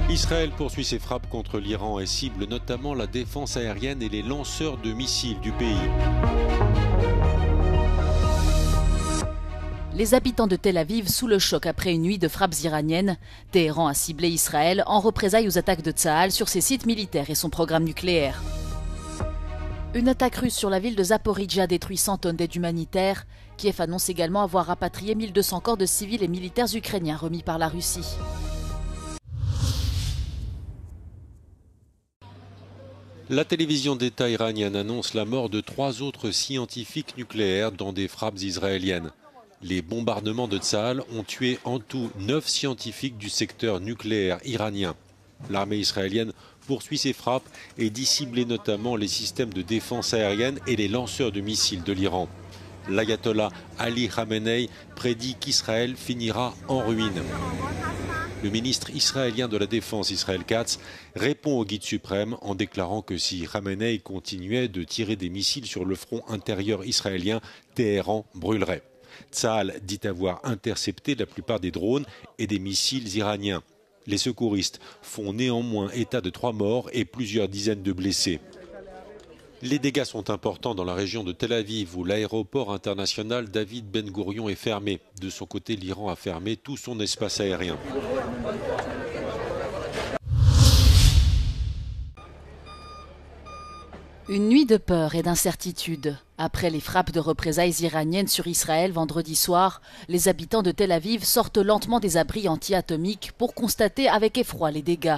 Israël poursuit ses frappes contre l'Iran et cible notamment la défense aérienne et les lanceurs de missiles du pays. Les habitants de Tel Aviv sous le choc après une nuit de frappes iraniennes. Téhéran a ciblé Israël en représailles aux attaques de Tsahal sur ses sites militaires et son programme nucléaire. Une attaque russe sur la ville de Zaporijia détruit 100 tonnes d'aide humanitaire. Kiev annonce également avoir rapatrié 1200 corps de civils et militaires ukrainiens remis par la Russie. La télévision d'État iranienne annonce la mort de 3 autres scientifiques nucléaires dans des frappes israéliennes. Les bombardements de Tsahal ont tué en tout 9 scientifiques du secteur nucléaire iranien. L'armée israélienne poursuit ses frappes et dit cibler notamment les systèmes de défense aérienne et les lanceurs de missiles de l'Iran. L'ayatollah Ali Khamenei prédit qu'Israël finira en ruine. Le ministre israélien de la Défense, Israël Katz, répond au guide suprême en déclarant que si Khamenei continuait de tirer des missiles sur le front intérieur israélien, Téhéran brûlerait. Tsahal dit avoir intercepté la plupart des drones et des missiles iraniens. Les secouristes font néanmoins état de 3 morts et plusieurs dizaines de blessés. Les dégâts sont importants dans la région de Tel Aviv où l'aéroport international David Ben Gourion est fermé. De son côté, l'Iran a fermé tout son espace aérien. Une nuit de peur et d'incertitude. Après les frappes de représailles iraniennes sur Israël vendredi soir, les habitants de Tel Aviv sortent lentement des abris anti-atomiques pour constater avec effroi les dégâts.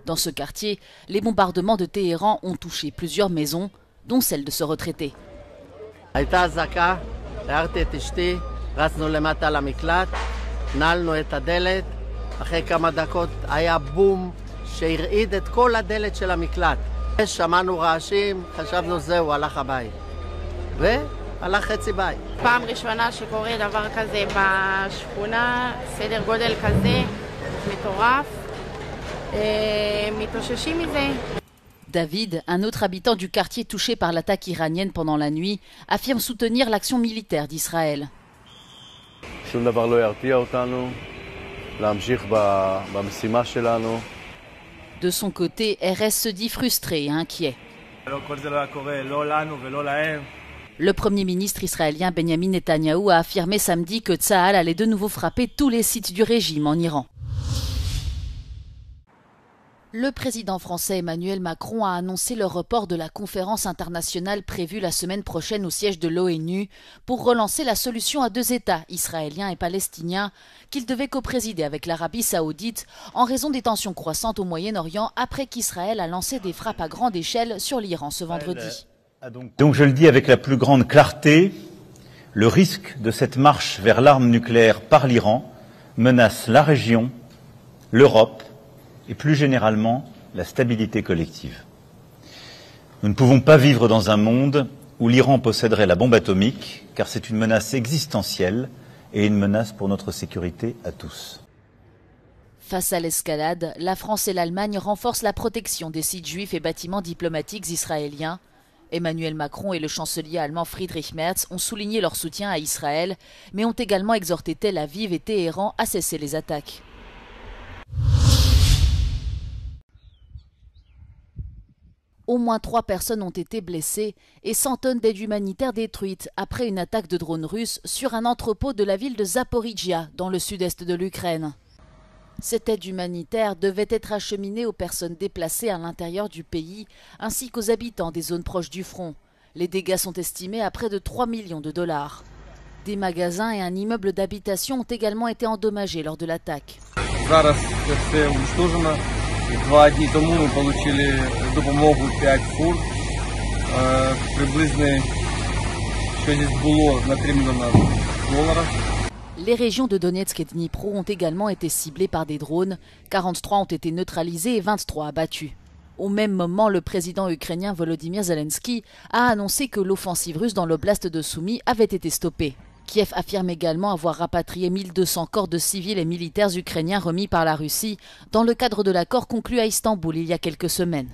Dans ce quartier, les bombardements de Téhéran ont touché plusieurs maisons, dont celle de ce retraité. פעם ראשונה שקורה דבר כזה בשכונה, סדר גודל כזה מטורף, מתאוששים מזה. David, un autre habitant du quartier touché par l'attaque iranienne pendant la nuit, affirme soutenir l'action militaire d'Israël. שום דבר לא ירתיע אותנו להמשיך במשימה שלנו. De son côté, RS se dit frustré et inquiet. Le Premier ministre israélien Benjamin Netanyahou a affirmé samedi que Tsahal allait de nouveau frapper tous les sites du régime en Iran. Le président français Emmanuel Macron a annoncé le report de la conférence internationale prévue la semaine prochaine au siège de l'ONU pour relancer la solution à 2 États, israéliens et palestiniens, qu'il devait coprésider avec l'Arabie saoudite en raison des tensions croissantes au Moyen-Orient après qu'Israël a lancé des frappes à grande échelle sur l'Iran ce vendredi. Donc je le dis avec la plus grande clarté, le risque de cette marche vers l'arme nucléaire par l'Iran menace la région, l'Europe, et plus généralement la stabilité collective. Nous ne pouvons pas vivre dans un monde où l'Iran posséderait la bombe atomique, car c'est une menace existentielle et une menace pour notre sécurité à tous. Face à l'escalade, la France et l'Allemagne renforcent la protection des sites juifs et bâtiments diplomatiques israéliens. Emmanuel Macron et le chancelier allemand Friedrich Merz ont souligné leur soutien à Israël, mais ont également exhorté Tel Aviv et Téhéran à cesser les attaques. Au moins 3 personnes ont été blessées et 100 tonnes d'aide humanitaire détruites après une attaque de drones russes sur un entrepôt de la ville de Zaporijia, dans le sud-est de l'Ukraine. Cette aide humanitaire devait être acheminée aux personnes déplacées à l'intérieur du pays, ainsi qu'aux habitants des zones proches du front. Les dégâts sont estimés à près de 3 millions de dollars. Des magasins et un immeuble d'habitation ont également été endommagés lors de l'attaque. 2 дні тому ми отримали допомогу 5 фур, приблизно, що здесь було на $3 мільйони. Les régions de Donetsk et Dnipro ont également été ciblées par des drones. 43 ont été neutralisés et 23 abattus. Au même moment, le président ukrainien Volodymyr Zelensky a annoncé que l'offensive russe dans l'oblast de Soumy avait été stoppée. Kiev affirme également avoir rapatrié 1200 corps de civils et militaires ukrainiens remis par la Russie dans le cadre de l'accord conclu à Istanbul il y a quelques semaines.